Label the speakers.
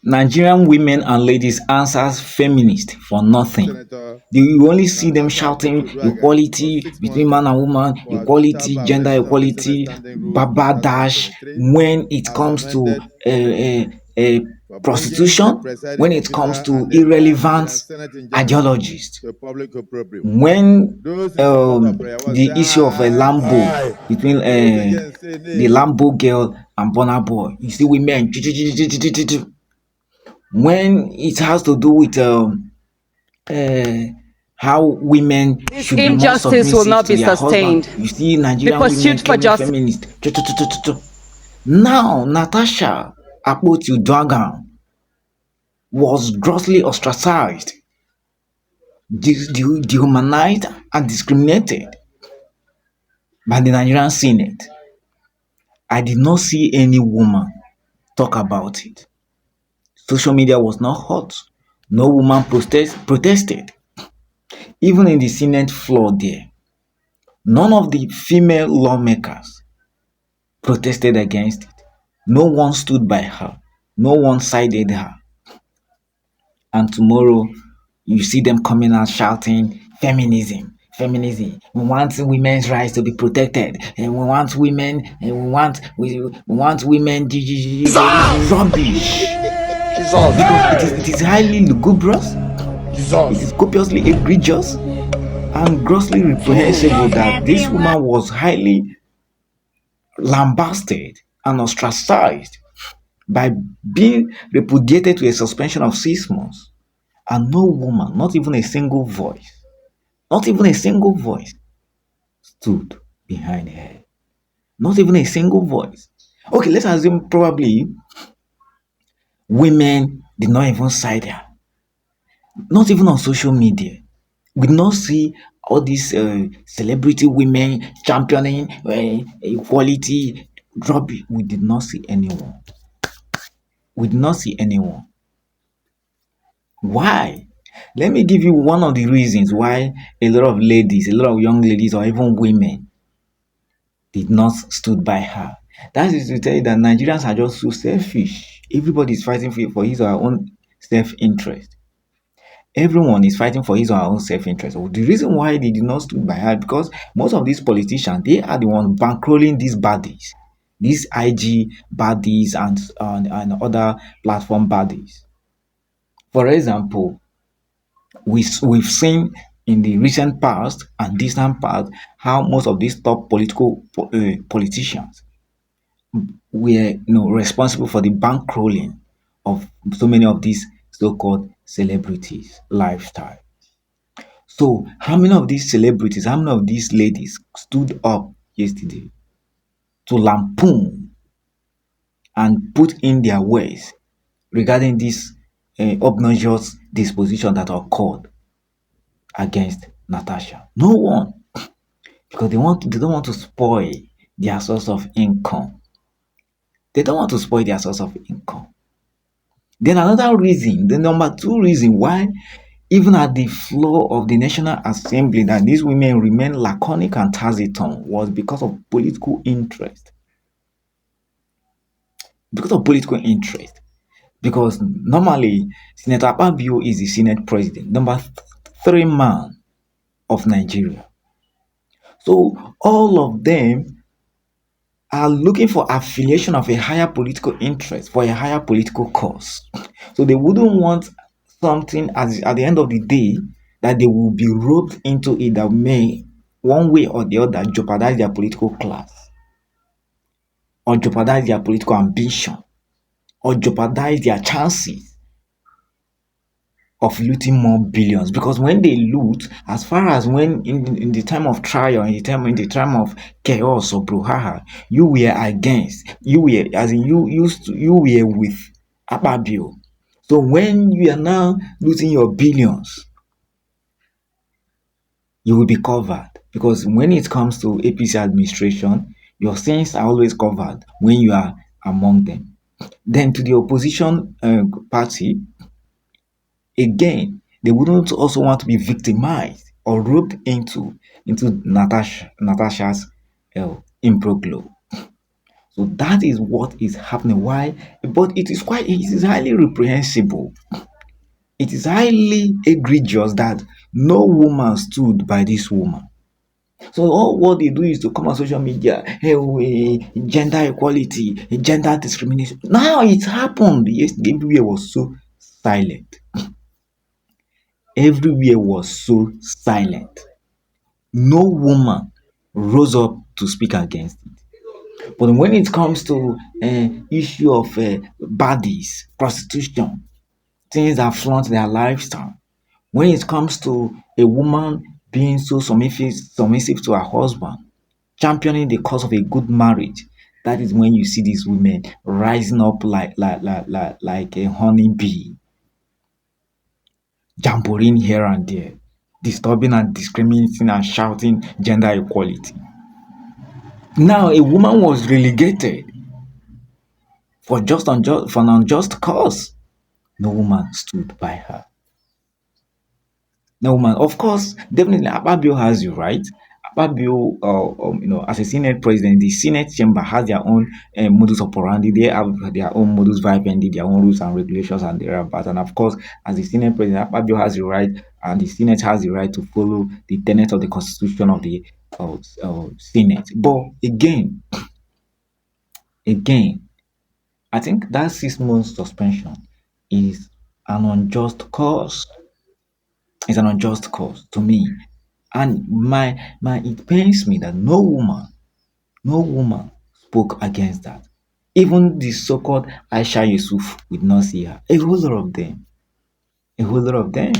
Speaker 1: Nigerian women and ladies answers feminist for nothing.
Speaker 2: Senator
Speaker 1: You only see them
Speaker 2: Natasha
Speaker 1: shouting
Speaker 2: Akpotio-Uduaghan for
Speaker 1: equality
Speaker 2: 6 months
Speaker 1: between man and woman,
Speaker 2: was
Speaker 1: equality,
Speaker 2: served by
Speaker 1: gender
Speaker 2: violation of the Senate
Speaker 1: equality,
Speaker 2: Standing Rules
Speaker 1: baba dash
Speaker 2: 2023
Speaker 1: when it
Speaker 2: as
Speaker 1: comes to
Speaker 2: amended for bringing the
Speaker 1: prostitution,
Speaker 2: presiding
Speaker 1: when it comes
Speaker 2: officer
Speaker 1: to
Speaker 2: and the
Speaker 1: irrelevant
Speaker 2: Nigerian Senate in general
Speaker 1: ideologies,
Speaker 2: to public opprobrium.
Speaker 1: when
Speaker 2: Those in support of prayer will say
Speaker 1: the issue of a
Speaker 2: aye.
Speaker 1: Lambo between
Speaker 2: Those against say
Speaker 1: the
Speaker 2: nay.
Speaker 1: Lambo girl and Burna Boy, you see women. When it has to do with uh, how women
Speaker 3: This
Speaker 1: should be more
Speaker 3: injustice will
Speaker 1: submissive
Speaker 3: not
Speaker 1: to
Speaker 3: be
Speaker 1: their husband,
Speaker 3: sustained.
Speaker 1: you see
Speaker 3: The
Speaker 1: Nigerian women
Speaker 3: pursuit for
Speaker 1: claiming
Speaker 3: justice.
Speaker 1: feminist. Now Natasha Akpotio-Uduaghan was grossly ostracized, dehumanized, and discriminated by the Nigerian Senate. I did not see any woman talk about it. Social media was not hot. No woman protested. Even in the Senate floor there, none of the female lawmakers protested against it. No one stood by her. No one sided her. And tomorrow, you see them coming out shouting, feminism, feminism. We want women's rights to be protected, and we want women, and we want women. Rubbish. Because it is highly lugubrious, it is copiously egregious, and grossly reprehensible that this woman was highly lambasted and ostracized by being repudiated to a suspension of 6 months. And no woman, not even a single voice, not even a single voice stood behind her. Not even a single voice. Okay, let's assume probably women did not even side her. Not even on social media. We did not see all these celebrity women championing equality. Rubbish. We did not see anyone. We did not see anyone. Why? Let me give you one of the reasons why a lot of ladies, a lot of young ladies, or even women did not stood by her. That is to tell you that Nigerians are just so selfish. Everybody is fighting for his or her own self-interest. Everyone is fighting for his or her own self-interest. The reason why they did not stood by her because most of these politicians, they are the ones bankrolling these bodies, these IG bodies and other platform bodies. For example, we've seen in the recent past and distant past how most of these top politicians were responsible for the bankrolling of so many of these so-called celebrities lifestyle. So how many of these celebrities, how many of these ladies stood up yesterday to lampoon and put in their ways regarding this obnoxious disposition that occurred against Natasha? No one, because they don't want to spoil their source of income. They don't want to spoil their source of income. Then another reason, the number two reason why even at the floor of the National Assembly that these women remain laconic and taciturn was because of political interest. Because of political interest. Because normally Senator Akpabio is the Senate president, number three man of Nigeria. So all of them are looking for affiliation of a higher political interest for a higher political cause. So they wouldn't want something at the end of the day that they will be roped into it that may one way or the other jeopardize their political class or jeopardize their political ambition or jeopardize their chances of looting more billions. Because when they loot, as far as when in the time of trial, in the time of chaos or brouhaha, you were against, you were as in you were with Akpabio. So when you are now losing your billions, you will be covered. Because when it comes to APC administration, your sins are always covered when you are among them. Then to the opposition party, again, they wouldn't also want to be victimized or roped into Natasha's imbroglio. So that is what is happening. Why? But it is highly reprehensible. It is highly egregious that no woman stood by this woman. So all what they do is to come on social media, hey, gender equality, gender discrimination. Now it happened. Yes, everywhere was so silent. Everywhere was so silent. No woman rose up to speak against it. But when it comes to issue of bodies, prostitution, things that flaunt their lifestyle, when it comes to a woman being so submissive to her husband, championing the cause of a good marriage, that is when you see these women rising up like a honeybee, jamboring here and there, disturbing and discriminating and shouting gender equality. Now a woman was relegated for an unjust cause. No woman stood by her. No woman. Of course, definitely Akpabio has you right. Akpabio, as a Senate president, the Senate chamber has their own modus operandi. They have their own modus vivendi, their own rules and regulations and thereabouts. And of course, as the Senate president, Akpabio has the right, and the Senate has the right to follow the tenets of the Constitution of the Senate. But again, I think that 6 months suspension is an unjust cause. It's an unjust cause to me. And my it pains me that no woman spoke against that. Even the so-called Aisha Yusuf would not see her. A whole lot of them. A whole lot of them.